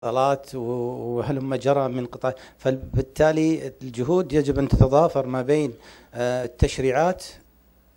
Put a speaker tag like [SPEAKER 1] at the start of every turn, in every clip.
[SPEAKER 1] اتصالات وهلم جرى من قطاع، فبالتالي الجهود يجب أن تتضافر ما بين التشريعات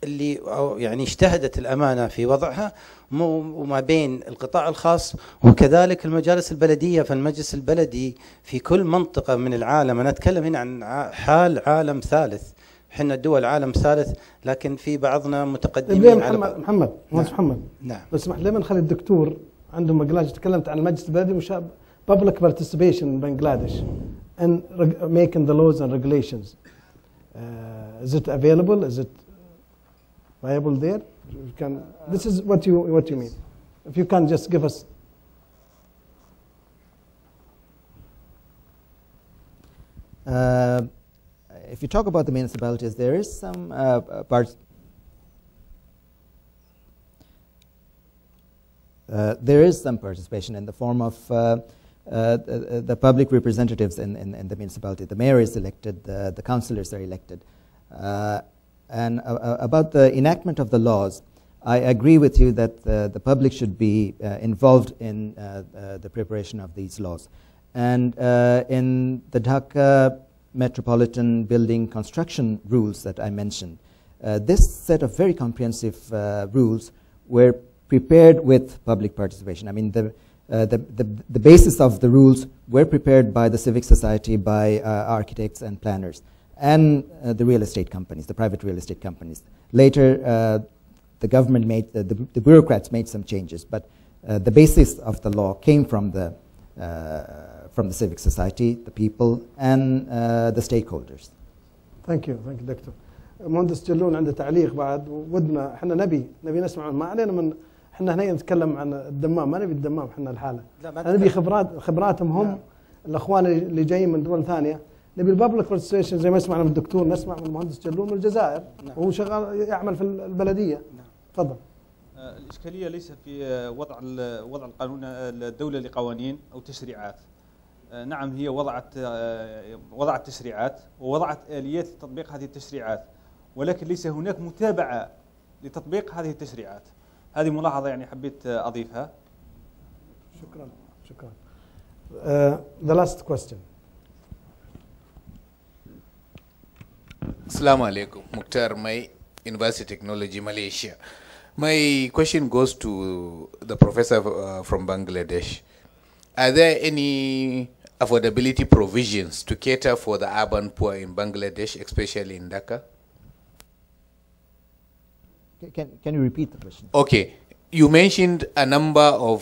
[SPEAKER 1] اللي يعني اجتهدت الأمانة في وضعها وما بين القطاع الخاص، وكذلك المجالس البلدية. فالمجلس البلدي في كل منطقة من العالم، أنا أتكلم هنا عن حال عالم ثالث، احنا دول عالم ثالث، لكن في بعضنا متقدمين على بعض.
[SPEAKER 2] محمد
[SPEAKER 1] نعم.
[SPEAKER 2] بس اسمح لي نخلي الدكتور عنده مقلاج. تكلمت عن المجلس البلدي وشاب public participation in Bangladesh and making the laws and regulations. Is it available? Is it viable there? You can, this is what you mean. If you can just give us.
[SPEAKER 3] If you talk about the municipalities, there is some parts. There is some participation in the form of the public representatives in the municipality. The mayor is elected, the councillors are elected. And about the enactment of the laws, I agree with you that the public should be involved in the preparation of these laws. And in the Dhaka Metropolitan Building Construction rules that I mentioned, this set of very comprehensive rules were prepared with public participation. I mean, the basis of the rules were prepared by the civic society, by architects and planners, and the real estate companies, the private real estate companies. Later, the government made, the bureaucrats made some changes, but the basis of the law came from the civic society, the people, and the stakeholders.
[SPEAKER 2] Thank you, دكتور. مهندس جلول عنده تعليق بعد، ودنا احنا نبي نسمع، ما علينا من احنا هنا نتكلم عن الدمام، ما نبي الدمام احنا الحالة، نبي خبراتهم هم الاخوان اللي جايين من دول ثانية. نبي البابليك بارتيسيبيشن زي ما سمعنا من الدكتور، نسمع من المهندس جلول من الجزائر. نعم. وهو شغال يعمل في البلدية. نعم. تفضل.
[SPEAKER 4] الإشكالية ليس في وضع القانون الدولة لقوانين أو تشريعات. نعم، هي وضعت تشريعات ووضعت آليات لتطبيق هذه التشريعات، ولكن ليس هناك متابعة لتطبيق هذه التشريعات. هذه ملاحظة يعني حبيت أضيفها.
[SPEAKER 2] شكرا. The last question.
[SPEAKER 5] Assalamu alaikum. Mukhtar Mai, University Technology, Malaysia. My question goes to the professor from Bangladesh. Are there any affordability provisions to cater for the urban poor in Bangladesh, especially in Dhaka?
[SPEAKER 3] Can you repeat the question?
[SPEAKER 5] Okay. You mentioned a number of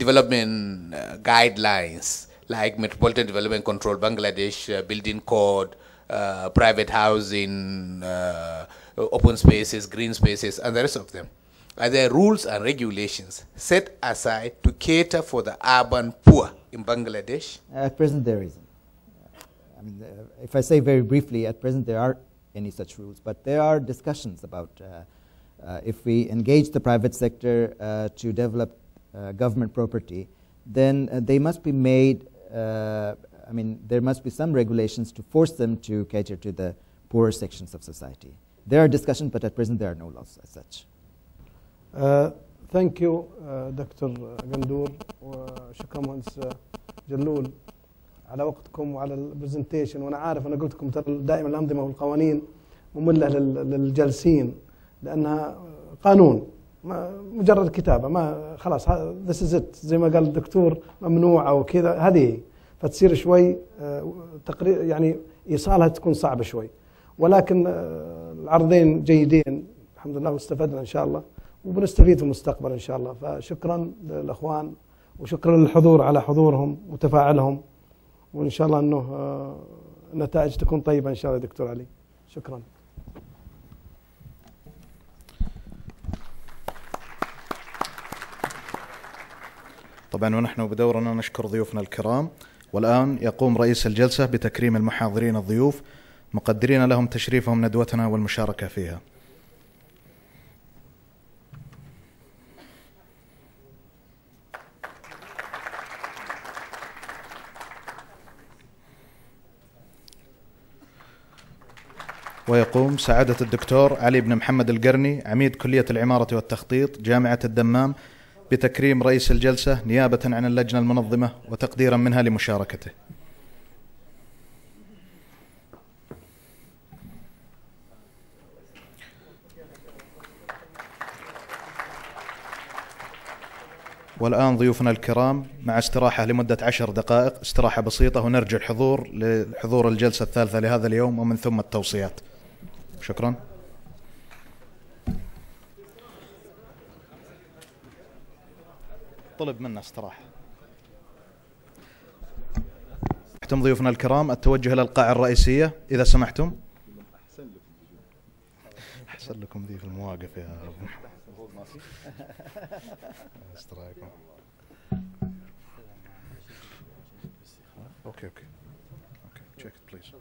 [SPEAKER 5] development guidelines, like Metropolitan Development Control, Bangladesh, Building Code, private housing, open spaces, green spaces, and the rest of them. Are there rules and regulations set aside to cater for the urban poor in Bangladesh?
[SPEAKER 3] At present, there isn't. I mean, if I say very briefly, at present there are any such rules, but there are discussions about if we engage the private sector to develop government property, then they must be made, I mean, there must be some regulations to force them to cater to the poorer sections of society. There are discussions, but at present there are no laws as such.
[SPEAKER 2] Thank you, دكتور غندور، وشكرا مهندس جلول على وقتكم وعلى البرزنتيشن. وانا عارف، انا قلت لكم ترى دائما الانظمه والقوانين ممله للجالسين، لانها قانون مجرد كتابه، ما خلاص this is it زي ما قال الدكتور، ممنوع او كذا، هذه فتصير شوي تقرير يعني ايصالها تكون صعبه شوي، ولكن العرضين جيدين الحمد لله، واستفدنا ان شاء الله وبنستفيد في المستقبل ان شاء الله. فشكرا للاخوان وشكرا للحضور على حضورهم وتفاعلهم، وان شاء الله انه النتائج تكون طيبه ان شاء الله. دكتور علي، شكرا.
[SPEAKER 6] طبعا ونحن بدورنا نشكر ضيوفنا الكرام، والآن يقوم رئيس الجلسة بتكريم المحاضرين الضيوف، مقدرين لهم تشريفهم ندوتنا والمشاركة فيها. ويقوم سعادة الدكتور علي بن محمد القرني، عميد كلية العمارة والتخطيط، جامعة الدمام، بتكريم رئيس الجلسة نيابة عن اللجنة المنظمة وتقديرا منها لمشاركته. والآن ضيوفنا الكرام مع استراحة لمدة 10 دقائق، استراحة بسيطة، ونرجع الحضور لحضور الجلسة الثالثة لهذا اليوم ومن ثم التوصيات. شكرا. طلب منا استراحة. احتم ضيوفنا الكرام التوجه إلى القاعة الرئيسية إذا سمحتم. أحسن لكم ذي في المواقف يا رب. استراحكم. اوكي check it please.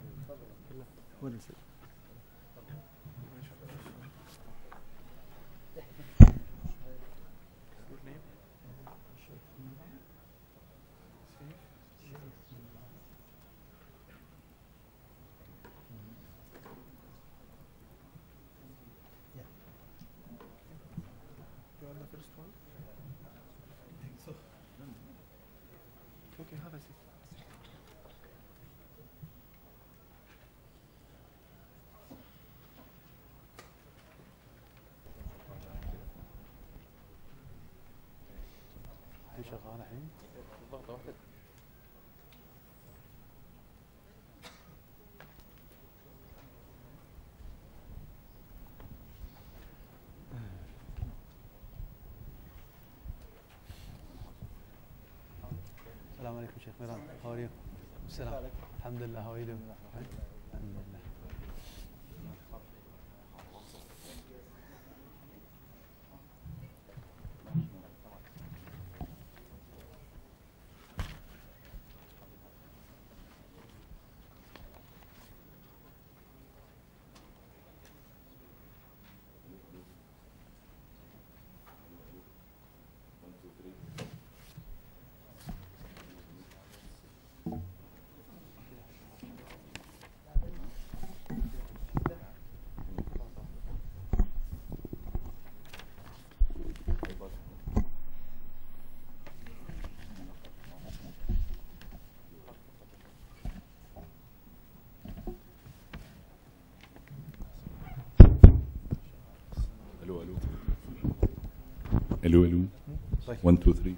[SPEAKER 7] شغال الحين ضغطه واحده. السلام عليكم شيخ ميران. How are you؟ السلام. الحمد لله. How are you doing؟ الحمد لله.
[SPEAKER 8] الو 1 2 3.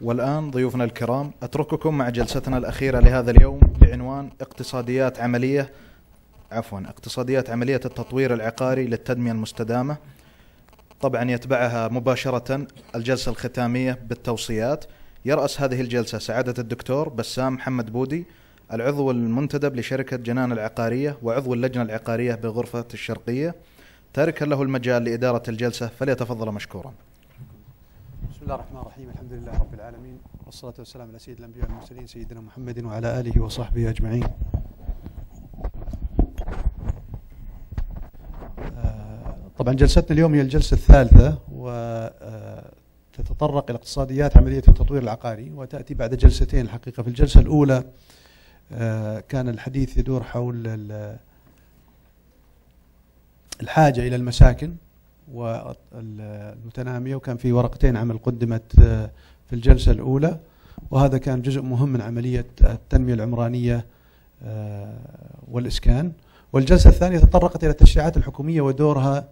[SPEAKER 6] والآن ضيوفنا الكرام أترككم مع جلستنا الأخيرة لهذا اليوم بعنوان اقتصاديات عملية التطوير العقاري للتنمية المستدامة. طبعا يتبعها مباشرة الجلسة الختامية بالتوصيات. يرأس هذه الجلسة سعادة الدكتور بسام محمد بودي، العضو المنتدب لشركة جنان العقارية وعضو اللجنة العقارية بغرفة الشرقية. تاركا له المجال لإدارة الجلسة، فليتفضل مشكورا.
[SPEAKER 7] بسم الله الرحمن الرحيم. الحمد لله رب العالمين، والصلاة والسلام على سيد الأنبياء والمرسلين سيدنا محمد وعلى آله وصحبه أجمعين. طبعا جلستنا اليوم هي الجلسة الثالثة، وتتطرق إلى اقتصاديات عملية التطوير العقاري، وتأتي بعد جلستين الحقيقة. في الجلسة الأولى كان الحديث يدور حول الحاجة إلى المساكن والمتنامية، وكان في ورقتين عمل قدمت في الجلسة الأولى، وهذا كان جزء مهم من عملية التنمية العمرانية والإسكان. والجلسة الثانية تطرقت إلى التشريعات الحكومية ودورها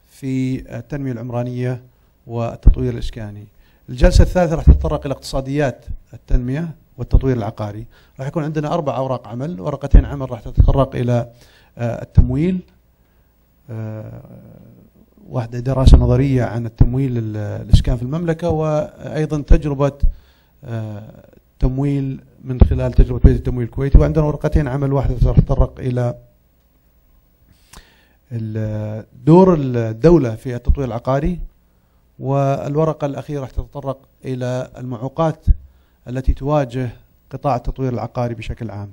[SPEAKER 7] في التنمية العمرانية والتطوير الإسكاني. الجلسة الثالثة راح تتطرق إلى اقتصاديات التنمية والتطوير العقاري. راح يكون عندنا 4 أوراق عمل. ورقتين عمل راح تتطرق إلى التمويل، واحدة دراسة نظرية عن التمويل الإسكان في المملكة، وأيضا تجربة تمويل من خلال تجربة بيت التمويل الكويتي، وعندنا ورقتين عمل، واحدة راح تتطرق إلى دور الدولة في التطوير العقاري، والورقة الأخيرة راح تتطرق إلى المعوقات التي تواجه قطاع التطوير العقاري بشكل عام.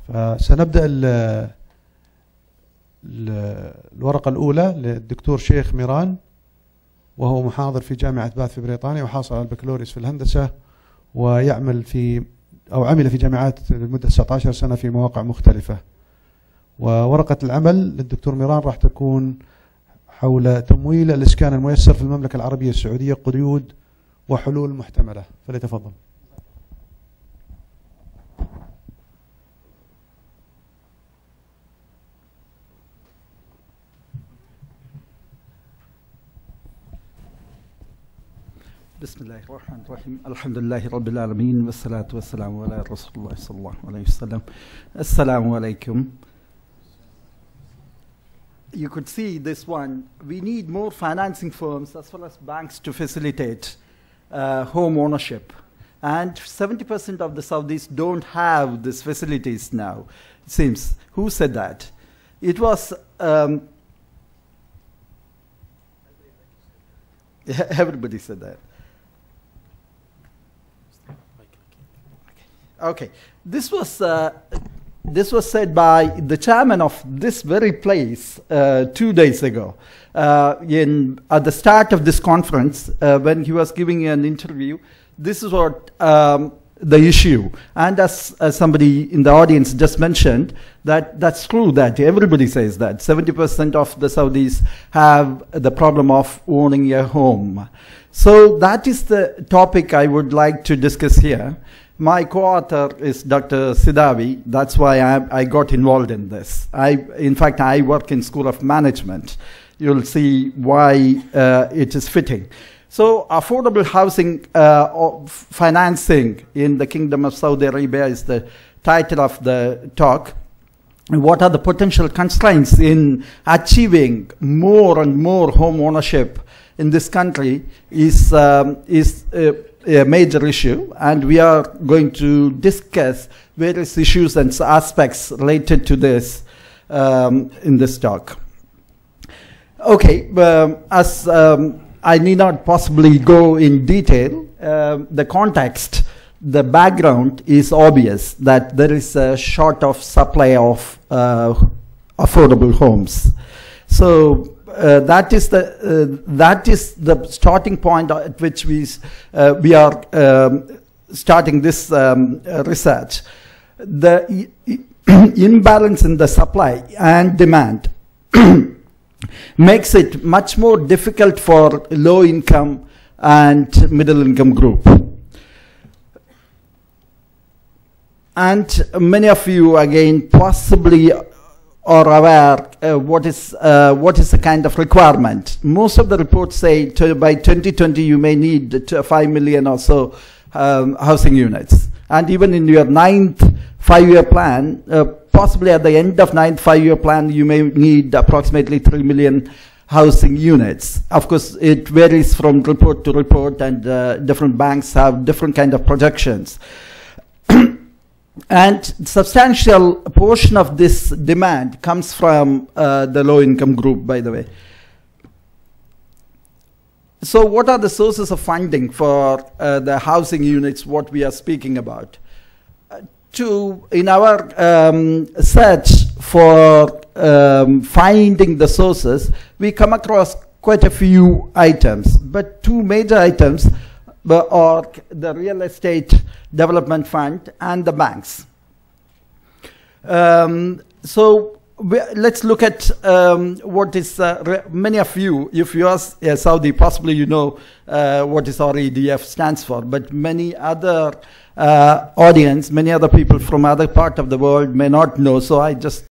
[SPEAKER 7] فسنبدأ الورقة الأولى للدكتور شيخ ميران، وهو محاضر في جامعة باث في بريطانيا، وحاصل على البكالوريوس في الهندسة، ويعمل عمل في جامعات لمدة 19 سنة في مواقع مختلفة. وورقة العمل للدكتور ميران راح تكون حول تمويل الإسكان الميسر في المملكة العربية السعودية، قيود وحلول محتملة. فليتفضل.
[SPEAKER 9] بسم الله الرحمن الرحيم. الحمد لله رب العالمين، والصلاة والسلام على رسول الله صلى الله عليه وسلم. السلام عليكم. You could see this one. We need more financing firms as well as banks to facilitate home ownership. And 70% of the Saudis don't have these facilities now, it seems. Who said that? It was everybody said that. Okay, this was said by the chairman of this very place 2 days ago at the start of this conference when he was giving an interview. This is what the issue. And as somebody in the audience just mentioned, that's true, that everybody says that 70% of the Saudis have the problem of owning a home. So that is the topic I would like to discuss here. My co-author is Dr. Sidavi. That's why I got involved in this. In fact, I work in School of Management. You'll see why it is fitting. So affordable housing financing in the Kingdom of Saudi Arabia is the title of the talk. What are the potential constraints in achieving more and more home ownership in this country is a major issue, and we are going to discuss various issues and aspects related to this in this talk. Okay, as I need not possibly go in detail, the context, the background is obvious, that there is a short of supply of affordable homes. So that is the starting point at which we are starting this research. The imbalance in the supply and demand makes it much more difficult for low income and middle income group. And many of you again possibly are aware what is the kind of requirement. Most of the reports say by 2020 you may need 5 million or so housing units. And even in your 9th 5-year plan, possibly at the end of 9th 5-year plan, you may need approximately 3 million housing units. Of course, it varies from report to report, and different banks have different kind of projections. And substantial portion of this demand comes from the low-income group, by the way. So what are the sources of funding for the housing units, what we are speaking about? In our search for finding the sources, we come across quite a few items, but two major items are the real estate development fund and the banks. So let's look at what is many of you, if you are Saudi, possibly you know what is REDF stands for, but many other audience, many other people from other part of the world may not know, so I just